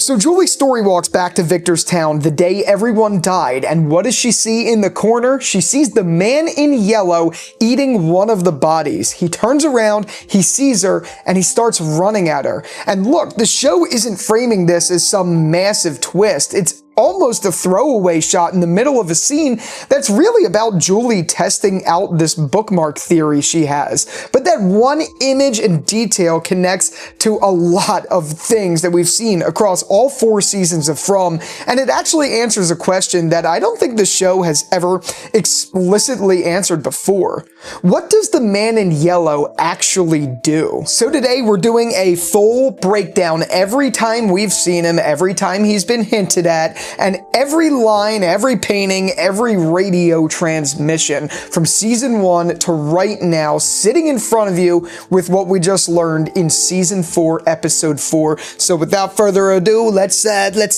So Julie's story walks back to Victor's town the day everyone died, and what does she see in the corner? She sees the man in yellow eating one of the bodies. He turns around, he sees her, and he starts running at her. And look, the show isn't framing this as some massive twist. It's almost a throwaway shot in the middle of a scene that's really about Julie testing out this bookmark theory she has. But that one image and detail connects to a lot of things that we've seen across all 4 seasons of From, and it actually answers a question that I don't think the show has ever explicitly answered before. What does the man in yellow actually do? So today we're doing a full breakdown every time we've seen him, every time he's been hinted at, and every line, every painting, every radio transmission from season 1 to right now, sitting in front of you with what we just learned in season 4, episode 4. So without further ado, let's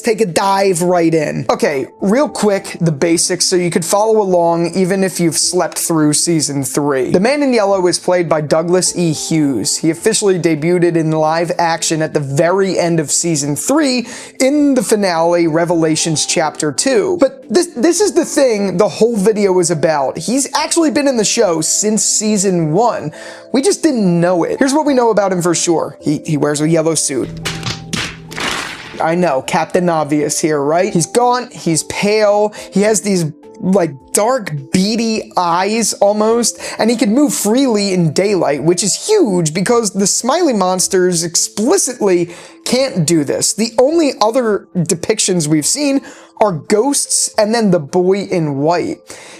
take a dive right in. Okay, real quick, the basics so you could follow along even if you've slept through season 3. The man in yellow is played by Douglas E. Hughes. He officially debuted in live action at the very end of season 3 in the finale, Revelations chapter 2. But this is the thing the whole video is about. He's actually been in the show since season 1. We just didn't know it. Here's what we know about him for sure. He wears a yellow suit. I know, Captain Obvious here, right? He's gaunt, he's pale, he has these like dark beady eyes almost, and he can move freely in daylight, which is huge because the smiley monsters explicitly can't do this. The only other depictions we've seen are ghosts and then the boy in white.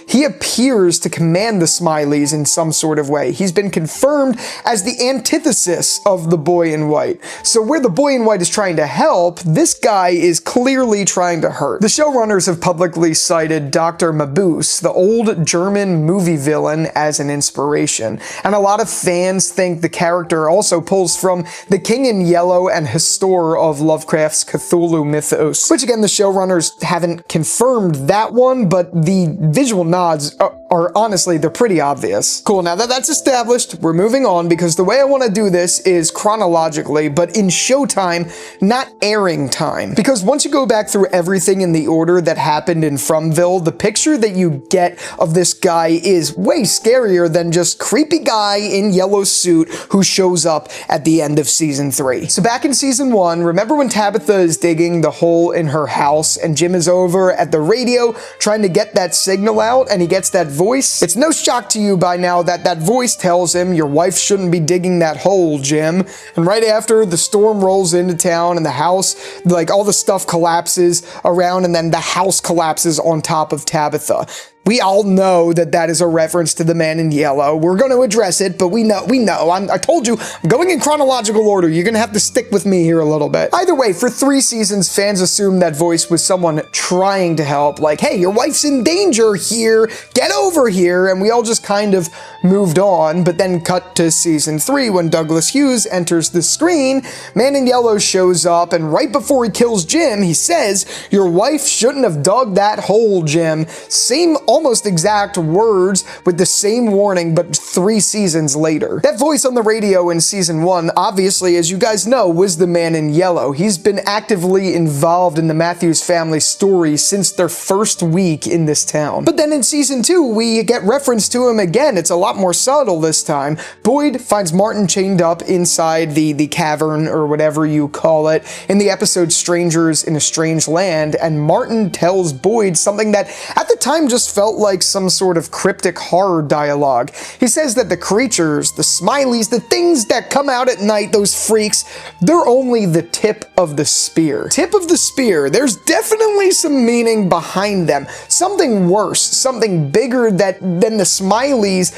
He appears to command the smileys in some sort of way. He's been confirmed as the antithesis of the boy in white. So where the boy in white is trying to help, this guy is clearly trying to hurt. The showrunners have publicly cited Dr. Mabuse, the old German movie villain, as an inspiration. And a lot of fans think the character also pulls from the King in Yellow and Hastur of Lovecraft's Cthulhu mythos, which again, the showrunners haven't confirmed that one, but the visual nods are honestly, they're pretty obvious. Cool, now that that's established, we're moving on because the way I want to do this is chronologically, but in showtime, not airing time. Because once you go back through everything in the order that happened in Fromville, the picture that you get of this guy is way scarier than just creepy guy in yellow suit who shows up at the end of season 3. So back in season 1, remember when Tabitha is digging the hole in her house and Jim is over at the radio trying to get that signal out and he gets that voice? It's no shock to you by now that that voice tells him your wife shouldn't be digging that hole, Jim. And right after, the storm rolls into town and the house, like all the stuff collapses around and then the house collapses on top of Tabitha. We all know that that is a reference to the man in yellow. We're going to address it, but we know. I told you, I'm going in chronological order. You're going to have to stick with me here a little bit. Either way, for 3 seasons, fans assumed that voice was someone trying to help. Like, hey, your wife's in danger here. Get over here. And we all just kind of moved on, but then cut to season 3 when Douglas Hughes enters the screen. Man in yellow shows up, and right before he kills Jim, he says, your wife shouldn't have dug that hole, Jim. Same almost exact words with the same warning, but 3 seasons later. That voice on the radio in season 1, obviously, as you guys know, was the man in yellow. He's been actively involved in the Matthews family story since their first week in this town. But then in season 2, we get reference to him again. It's a lot more subtle this time. Boyd finds Martin chained up inside the cavern, or whatever you call it, in the episode Strangers in a Strange Land, and Martin tells Boyd something that at the time just felt like some sort of cryptic horror dialogue. He says that the creatures, the smileys, the things that come out at night, those freaks, they're only the tip of the spear. Tip of the spear. There's definitely some meaning behind them. Something worse, something bigger than the smileys.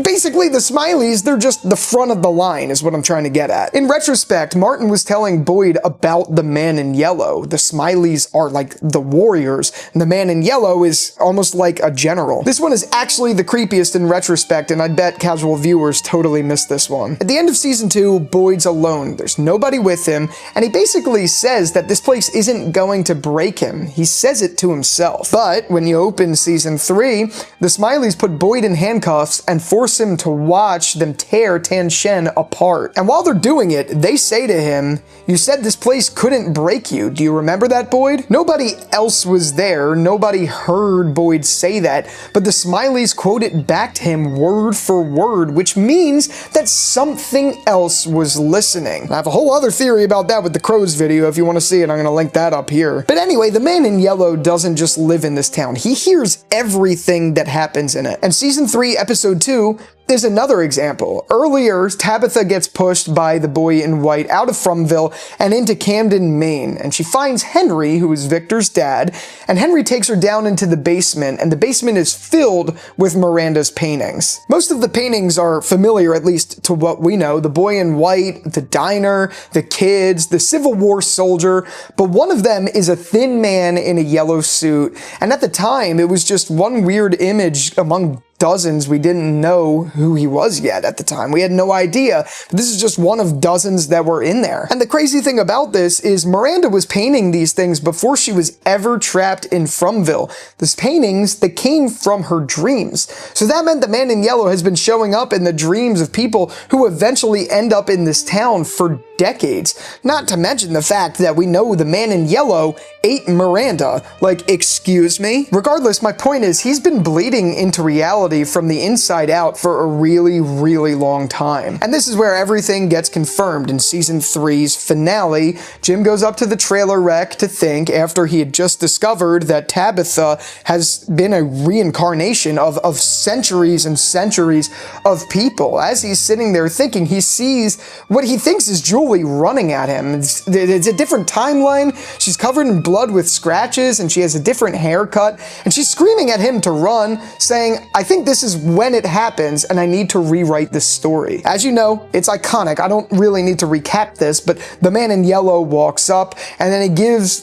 Basically, the smileys, they're just the front of the line is what I'm trying to get at. In retrospect, Martin was telling Boyd about the man in yellow. The smileys are like the warriors, and the man in yellow is almost like like a general. This one is actually the creepiest in retrospect, and I bet casual viewers totally missed this one. At the end of season 2, Boyd's alone. There's nobody with him, and he basically says that this place isn't going to break him. He says it to himself. But when you open season 3, the Smileys put Boyd in handcuffs and force him to watch them tear Tan Shen apart. And while they're doing it, they say to him, "You said this place couldn't break you. Do you remember that, Boyd?" Nobody else was there. Nobody heard Boyd say that, but the Smileys quote it back to him word for word, which means that something else was listening. I have a whole other theory about that with the Crows video. If you want to see it, I'm going to link that up here. But anyway, the man in yellow doesn't just live in this town. He hears everything that happens in it. And season 3, episode 2, there's another example. Earlier, Tabitha gets pushed by the boy in white out of Fromville and into Camden, Maine, and she finds Henry, who is Victor's dad, and Henry takes her down into the basement, and the basement is filled with Miranda's paintings. Most of the paintings are familiar, at least to what we know: the boy in white, the diner, the kids, the Civil War soldier, but one of them is a thin man in a yellow suit, and at the time, it was just one weird image among dozens. We didn't know who he was yet at the time. We had no idea. This is just one of dozens that were in there. And the crazy thing about this is Miranda was painting these things before she was ever trapped in Fromville. These paintings that came from her dreams. So that meant the man in yellow has been showing up in the dreams of people who eventually end up in this town for decades. Not to mention the fact that we know the man in yellow ate Miranda. Like, excuse me? Regardless, my point is he's been bleeding into reality from the inside out for a really, really long time. And this is where everything gets confirmed in season 3's finale. Jim goes up to the trailer wreck to think, after he had just discovered that Tabitha has been a reincarnation of centuries and centuries of people. As he's sitting there thinking, he sees what he thinks is Julie running at him. It's a different timeline. She's covered in blood with scratches, and she has a different haircut, and she's screaming at him to run, saying, "I think this is when it happens, and I need to rewrite this story." As you know, it's iconic. I don't really need to recap this, but the man in yellow walks up, and then he gives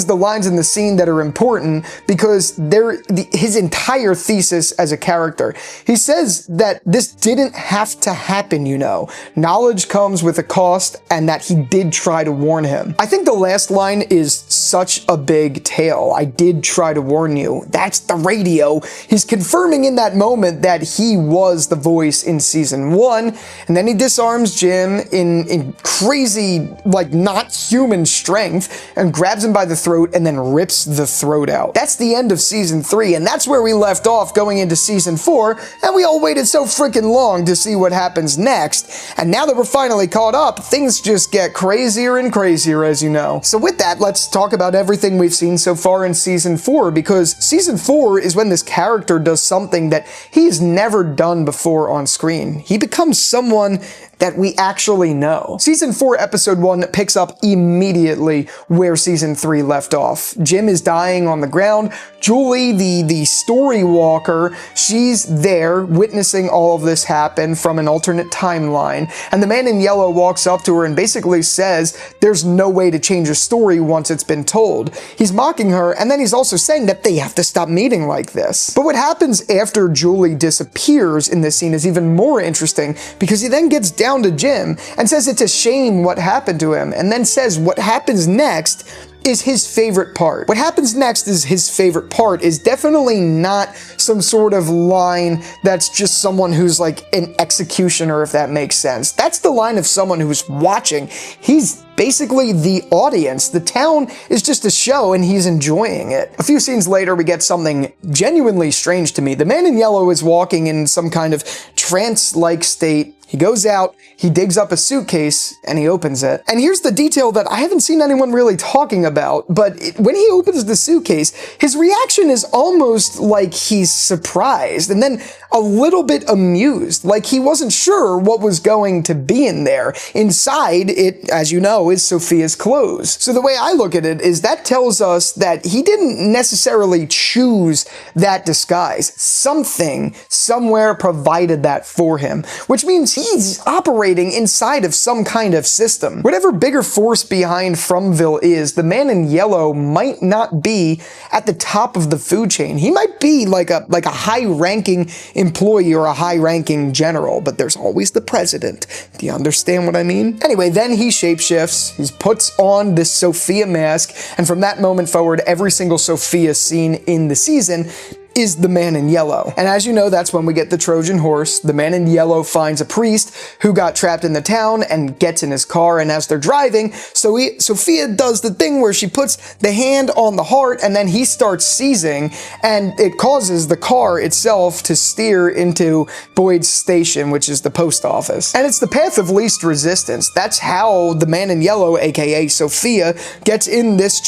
the lines in the scene that are important because they're his entire thesis as a character. He says that this didn't have to happen, you know. Knowledge comes with a cost, and that he did try to warn him. I think the last line is such a big tale. "I did try to warn you." That's the radio. He's confirming in that moment that he was the voice in season 1, and then he disarms Jim in crazy, like, not human strength, and grabs him by the throat and then rips the throat out. That's the end of season 3, and that's where we left off going into season 4, and we all waited so freaking long to see what happens next, and now that we're finally caught up, things just get crazier and crazier, as you know. So with that, let's talk about everything we've seen so far in season 4, because season 4 is when this character does something that he's never done before on screen. He becomes someone that we actually know. Season 4, episode 1 picks up immediately where season 3 left off. Jim is dying on the ground. Julie, the story walker, she's there witnessing all of this happen from an alternate timeline. And the man in yellow walks up to her and basically says there's no way to change a story once it's been told. He's mocking her, and then he's also saying that they have to stop meeting like this. But what happens after Julie disappears in this scene is even more interesting, because he then gets down to Jim and says it's a shame what happened to him, and then says what happens next is his favorite part. What happens next is his favorite part is definitely not some sort of line that's just someone who's like an executioner, if that makes sense. That's the line of someone who's watching. He's basically the audience. The town is just a show and he's enjoying it. A few scenes later, we get something genuinely strange to me. The man in yellow is walking in some kind of trance-like state. He goes out, he digs up a suitcase, and he opens it. And here's the detail that I haven't seen anyone really talking about, but when he opens the suitcase, his reaction is almost like he's surprised, and then a little bit amused, like he wasn't sure what was going to be in there. Inside, it, as you know, is Sophia's clothes. So the way I look at it is that tells us that he didn't necessarily choose that disguise. Something, somewhere provided that for him, which means he's operating inside of some kind of system. Whatever bigger force behind Fromville is, the man in yellow might not be at the top of the food chain. He might be like a high-ranking employee or a high-ranking general, but there's always the president. Do you understand what I mean? Anyway, then he shapeshifts, he puts on this Sophia mask, and from that moment forward, every single Sophia scene in the season is the man in yellow. And as you know, that's when we get the Trojan horse. The man in yellow finds a priest who got trapped in the town and gets in his car, and as they're driving, Sophia does the thing where she puts the hand on the heart and then he starts seizing, and it causes the car itself to steer into Boyd's station, which is the post office. And it's the path of least resistance. That's how the man in yellow, aka Sophia, gets in this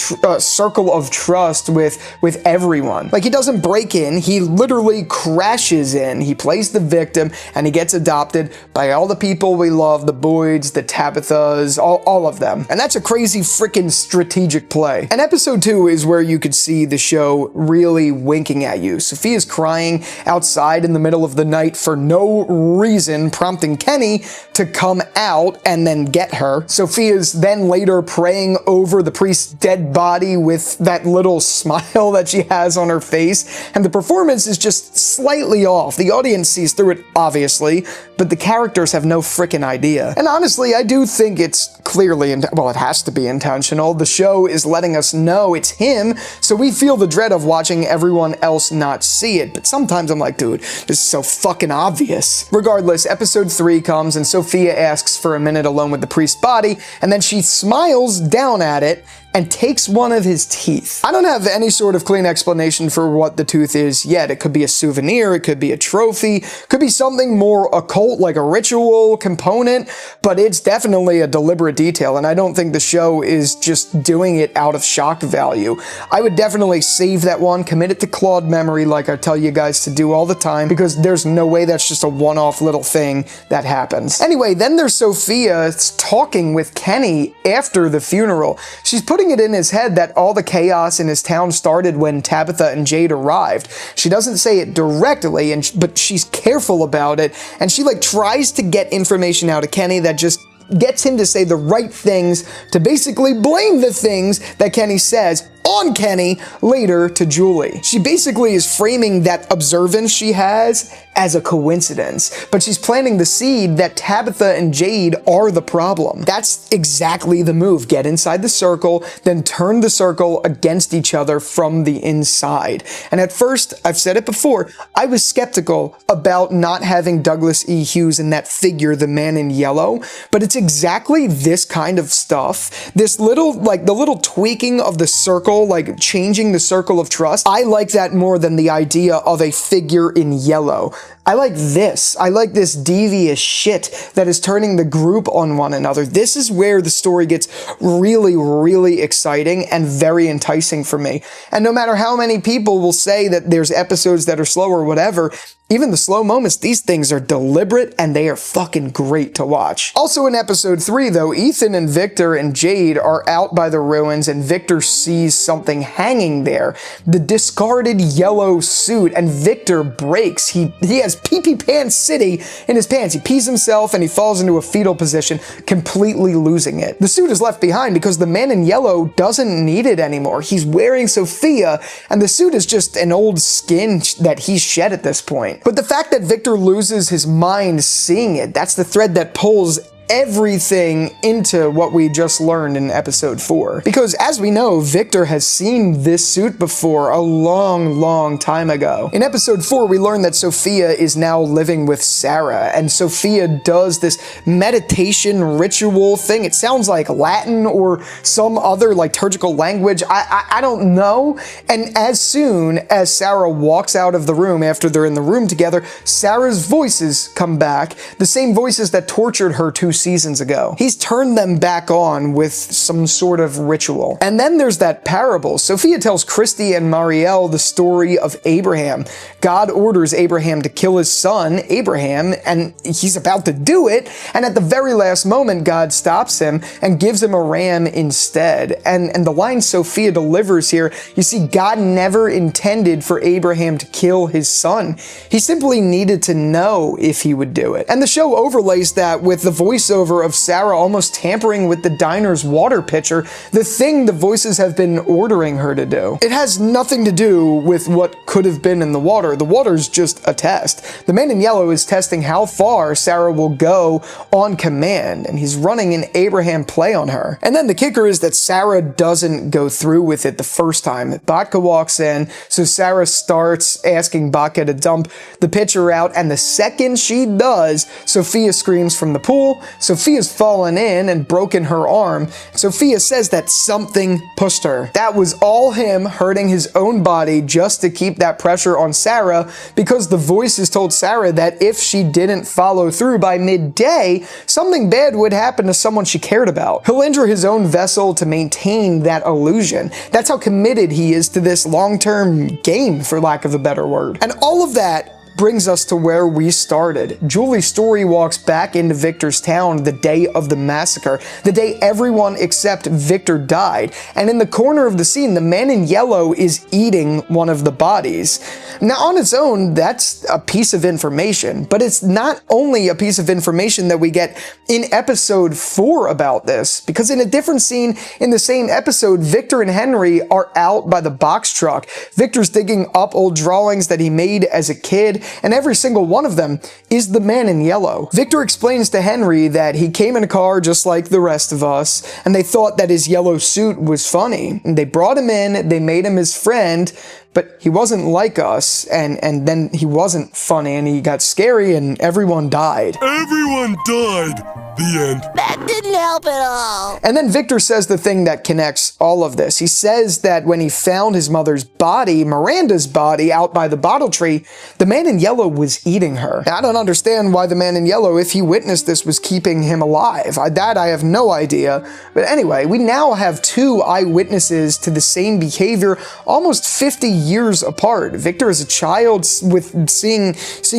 circle of trust with everyone. Like, he doesn't break in, he literally crashes in. He plays the victim and he gets adopted by all the people we love, the Boyds, the Tabithas, all of them. And that's a crazy freaking strategic play. And episode 2 is where you could see the show really winking at you. Sophia's crying outside in the middle of the night for no reason, prompting Kenny to come out and then get her. Sophia's then later praying over the priest's dead body with that little smile that she has on her face, and the performance is just slightly off. The audience sees through it, obviously, but the characters have no frickin' idea. And honestly, I do think it's clearly, well, it has to be intentional. The show is letting us know it's him, so we feel the dread of watching everyone else not see it. But sometimes I'm like, dude, this is so fucking obvious. Regardless, episode 3 comes and Sophia asks for a minute alone with the priest's body, and then she smiles down at it and takes one of his teeth. I don't have any sort of clean explanation for what the tooth is yet. It could be a souvenir, it could be a trophy, could be something more occult like a ritual component, but it's definitely a deliberate detail, and I don't think the show is just doing it out of shock value. I would definitely save that one, commit it to Claude memory like I tell you guys to do all the time, because there's no way that's just a one-off little thing that happens. Anyway, then there's Sophia talking with Kenny after the funeral. She's putting it in his head that all the chaos in his town started when Tabitha and Jade arrived. She doesn't say it directly, but she's careful about it, and she like tries to get information out of Kenny that just gets him to say the right things, to basically blame the things that Kenny says on Kenny later to Julie. She basically is framing that observance she has as a coincidence, but she's planting the seed that Tabitha and Jade are the problem. That's exactly the move. Get inside the circle, then turn the circle against each other from the inside. And at first, I've said it before, I was skeptical about not having Douglas E. Hughes in that figure, the man in yellow, but it's exactly this kind of stuff, this little, like the little tweaking of the circle, like changing the circle of trust. I like that more than the idea of a figure in yellow. I like this. I like this devious shit that is turning the group on one another. This is where the story gets really, really exciting and very enticing for me. And no matter how many people will say that there's episodes that are slow or whatever, even the slow moments, these things are deliberate and they are fucking great to watch. Also in episode 3 though, Ethan and Victor and Jade are out by the ruins and Victor sees something hanging there. The discarded yellow suit, and Victor breaks. He has pee-pee pants city in his pants. He pees himself and he falls into a fetal position, completely losing it. The suit is left behind because the man in yellow doesn't need it anymore. He's wearing Sophia and the suit is just an old skin that he's shed at this point. But the fact that Victor loses his mind seeing it, that's the thread that pulls everything into what we just learned in episode 4. Because as we know, Victor has seen this suit before a long, long time ago. In episode 4, we learn that Sophia is now living with Sara, and Sophia does this meditation ritual thing. It sounds like Latin or some other liturgical language. I don't know. And as soon as Sara walks out of the room after they're in the room together, Sara's voices come back, the same voices that tortured her 2 seasons ago. He's turned them back on with some sort of ritual. And then there's that parable. Sophia tells Christy and Marielle the story of Abraham. God orders Abraham to kill his son, Abraham, and he's about to do it, and at the very last moment, God stops him and gives him a ram instead. And the line Sophia delivers here, you see, God never intended for Abraham to kill his son. He simply needed to know if he would do it. And the show overlays that with the voiceover of Sara almost tampering with the diner's water pitcher, the thing the voices have been ordering her to do. It has nothing to do with what could have been in the water. The water's just a test. The man in yellow is testing how far Sara will go on command, and he's running an Abraham play on her. And then the kicker is that Sara doesn't go through with it the first time. Botka walks in, so Sara starts asking Botka to dump the pitcher out, and the second she does, Sophia screams from the pool. Sophia's fallen in and broken her arm. Sophia says that something pushed her. That was all him hurting his own body just to keep that pressure on Sara, because the voices told Sara that if she didn't follow through by midday, something bad would happen to someone she cared about. He'll injure his own vessel to maintain that illusion. That's how committed he is to this long-term game, for lack of a better word. And all of that brings us to where we started. Julie's story walks back into Victor's town the day of the massacre, the day everyone except Victor died. And in the corner of the scene, the man in yellow is eating one of the bodies. Now, on its own, that's a piece of information, but it's not only a piece of information that we get in episode 4 about this, because in a different scene in the same episode, Victor and Henry are out by the box truck. Victor's digging up old drawings that he made as a kid, and every single one of them is the man in yellow. Victor explains to Henry that he came in a car just like the rest of us, and they thought that his yellow suit was funny. And they brought him in, they made him his friend, but he wasn't like us, and then he wasn't funny, and he got scary, and everyone died. Everyone died! The end. That didn't help at all. And then Victor says the thing that connects all of this. He says that when he found his mother's body, Miranda's body, out by the bottle tree, the man in yellow was eating her. Now, I don't understand why the man in yellow, if he witnessed this, was keeping him alive. That I have no idea. But anyway, we now have 2 eyewitnesses to the same behavior almost 50 years apart. Victor is a child with seeing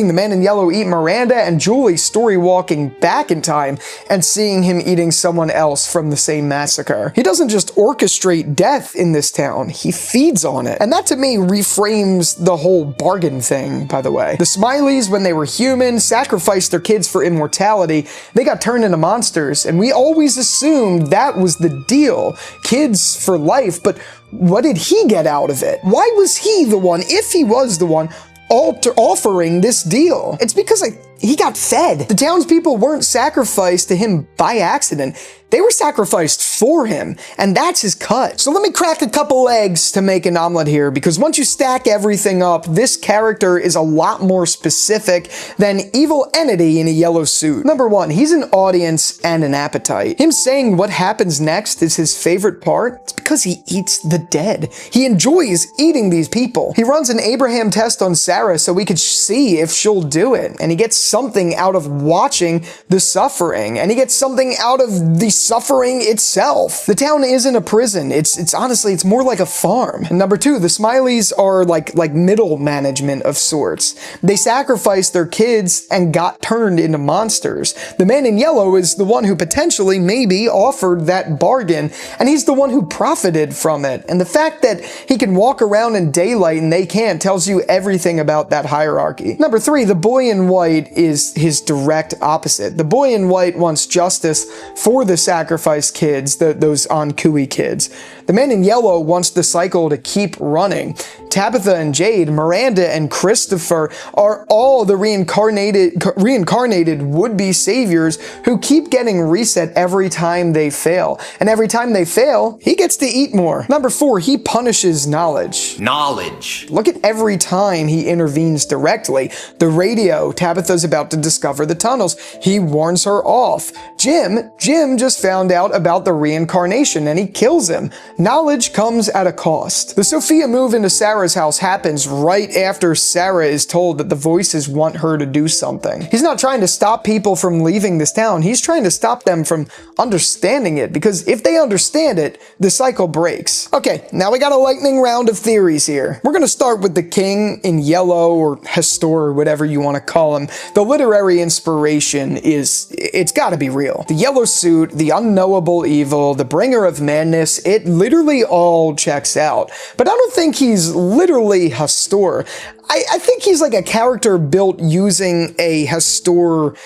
the man in yellow eat Miranda, and Julie story walking back in time and seeing him eating someone else from the same massacre. He doesn't just orchestrate death in this town, he feeds on it. And that to me reframes the whole bargain thing, by the way. The Smileys, when they were human, sacrificed their kids for immortality. They got turned into monsters, and we always assumed that was the deal. Kids for life, but what did he get out of it? Why was he the one, if he was the one, offering this deal? It's because he got fed. The townspeople weren't sacrificed to him by accident. They were sacrificed for him, and that's his cut. So let me crack a couple eggs to make an omelet here, because once you stack everything up, this character is a lot more specific than evil entity in a yellow suit. Number 1, he's an audience and an appetite. Him saying what happens next is his favorite part. It's because he eats the dead. He enjoys eating these people. He runs an Abraham test on Sara so we could see if she'll do it, and he gets something out of watching the suffering, and he gets something out of the suffering itself. The town isn't a prison. It's honestly, it's more like a farm. And number 2, the Smileys are like middle management of sorts. They sacrificed their kids and got turned into monsters. The man in yellow is the one who potentially maybe offered that bargain, and he's the one who profited from it. And the fact that he can walk around in daylight and they can't tells you everything about that hierarchy. Number 3, the boy in white is his direct opposite. The boy in white wants justice for the sacrificed kids, those Ankui kids. The man in yellow wants the cycle to keep running. Tabitha and Jade, Miranda and Christopher are all the reincarnated would-be saviors who keep getting reset every time they fail. And every time they fail, he gets to eat more. Number 4, he punishes knowledge. Knowledge. Look at every time he intervenes directly. The radio, Tabitha's is about to discover the tunnels. He warns her off. Jim just found out about the reincarnation and he kills him. Knowledge comes at a cost. The Sophia move into Sara's house happens right after Sara is told that the voices want her to do something. He's not trying to stop people from leaving this town. He's trying to stop them from understanding it, because if they understand it, the cycle breaks. Okay, now we got a lightning round of theories here. We're gonna start with the king in yellow, or Hestor, or whatever you want to call him. The literary inspiration it's gotta be real. The yellow suit, the unknowable evil, the bringer of madness, it literally all checks out. But I don't think he's literally Hestor. I think he's like a character built using a Hestor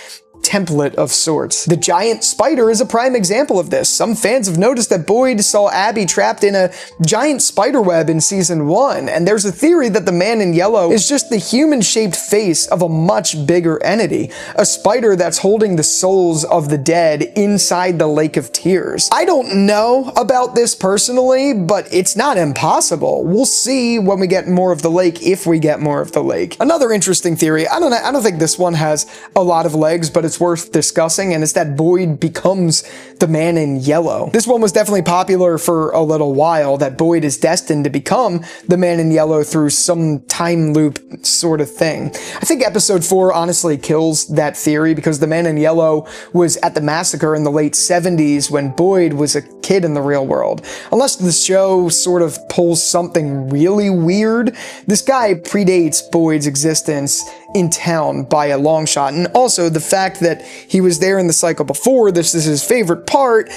template of sorts. The giant spider is a prime example of this. Some fans have noticed that Boyd saw Abby trapped in a giant spider web in season 1, and there's a theory that the man in yellow is just the human-shaped face of a much bigger entity, a spider that's holding the souls of the dead inside the Lake of Tears. I don't know about this personally, but it's not impossible. We'll see when we get more of the lake, if we get more of the lake. Another interesting theory, I don't think this one has a lot of legs, but it's worth discussing, and it's that Boyd becomes the man in yellow. This one was definitely popular for a little while, that Boyd is destined to become the man in yellow through some time loop sort of thing. I think episode 4 honestly kills that theory, because the man in yellow was at the Massacre in the late 70s when Boyd was a kid in the real world. Unless the show sort of pulls something really weird, this guy predates Boyd's existence in town by a long shot. And also the fact that he was there in the cycle before, this is his favorite part,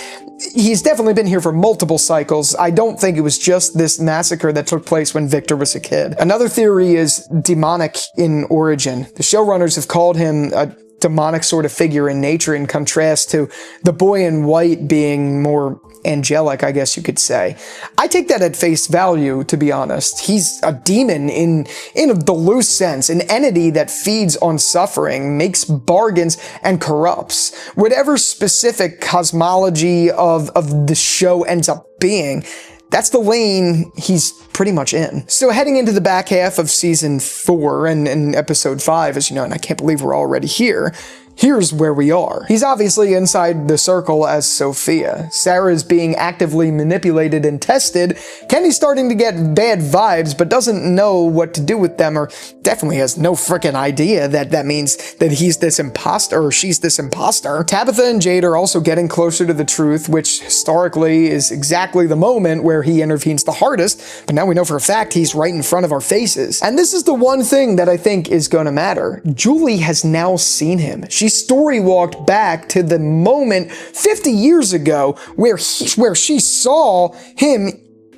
he's definitely been here for multiple cycles. I don't think it was just this massacre that took place when Victor was a kid. Another theory is demonic in origin. The showrunners have called him a demonic sort of figure in nature, in contrast to the boy in white being more angelic, I guess you could say. I take that at face value, to be honest. He's a demon in the loose sense, an entity that feeds on suffering, makes bargains, and corrupts. Whatever specific cosmology of the show ends up being, that's the lane he's pretty much in. So heading into the back half of season 4 and episode 5, as you know, and I can't believe we're already here, here's where we are. He's obviously inside the circle as Sophia. Sara is being actively manipulated and tested. Kenny's starting to get bad vibes, but doesn't know what to do with them, or definitely has no freaking idea that means that he's this imposter, or she's this imposter. Tabitha and Jade are also getting closer to the truth, which historically is exactly the moment where he intervenes the hardest, but now we know for a fact he's right in front of our faces. And this is the one thing that I think is gonna matter. Julie has now seen him. She story walked back to the moment 50 years ago where she saw him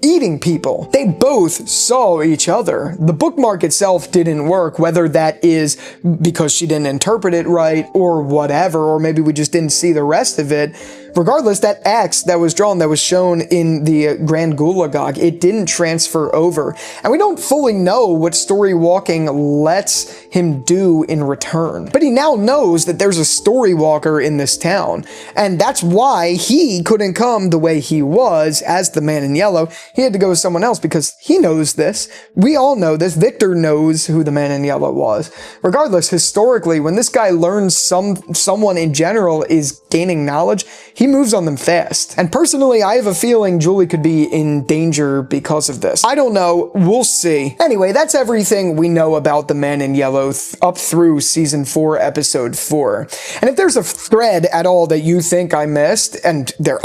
eating people. They both saw each other. The bookmark itself didn't work, whether that is because she didn't interpret it right or whatever, or maybe we just didn't see the rest of it. Regardless, that X that was drawn, that was shown in the Grand Gulagog, it didn't transfer over. And we don't fully know what story walking lets him do in return. But he now knows that there's a story walker in this town. And that's why he couldn't come the way he was as the man in yellow. He had to go with someone else because he knows this. We all know this. Victor knows who the man in yellow was. Regardless, historically, when this guy learns someone in general is gaining knowledge, he moves on them fast. And personally, I have a feeling Julie could be in danger because of this. I don't know. We'll see. Anyway, that's everything we know about the man in yellow up through season 4, episode 4. And if there's a thread at all that you think I missed, and there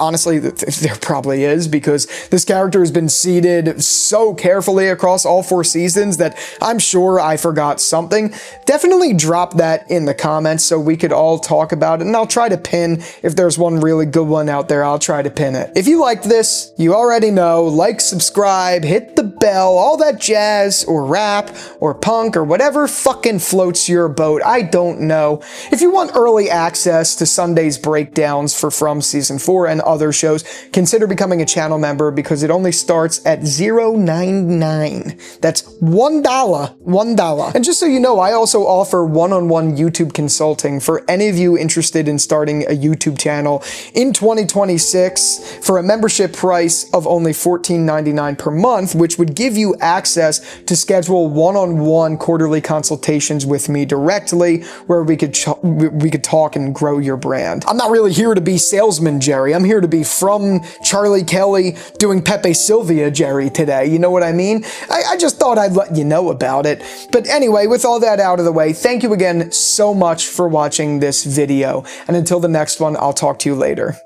probably is, because this character has been seeded so carefully across all 4 seasons that I'm sure I forgot something, definitely drop that in the comments so we could all talk about it. And I'll try to pin, if there's one really good one out there, I'll try to pin it. If you liked this, you already know, like, subscribe, hit the bell, all that jazz, or rap, or punk, or whatever fucking floats your boat. I don't know. If you want early access to Sunday's breakdowns for From Season 4 and other shows, consider becoming a channel member, because it only starts at $0.99. That's $1. And just so you know, I also offer one-on-one YouTube consulting for any of you interested in starting a YouTube channel in 2026 for a membership price of only $14.99 per month, which would give you access to schedule one-on-one quarterly consultations with me directly, where we could talk and grow your brand. I'm not really here to be salesman Jerry. I'm here to be from Charlie Kelly doing Pepe Sylvia Jerry today. You know what I mean? I just thought I'd let you know about it. But anyway, with all that out of the way, thank you again so much for watching this video. And until the next one, I'll talk to you later.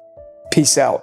Peace out.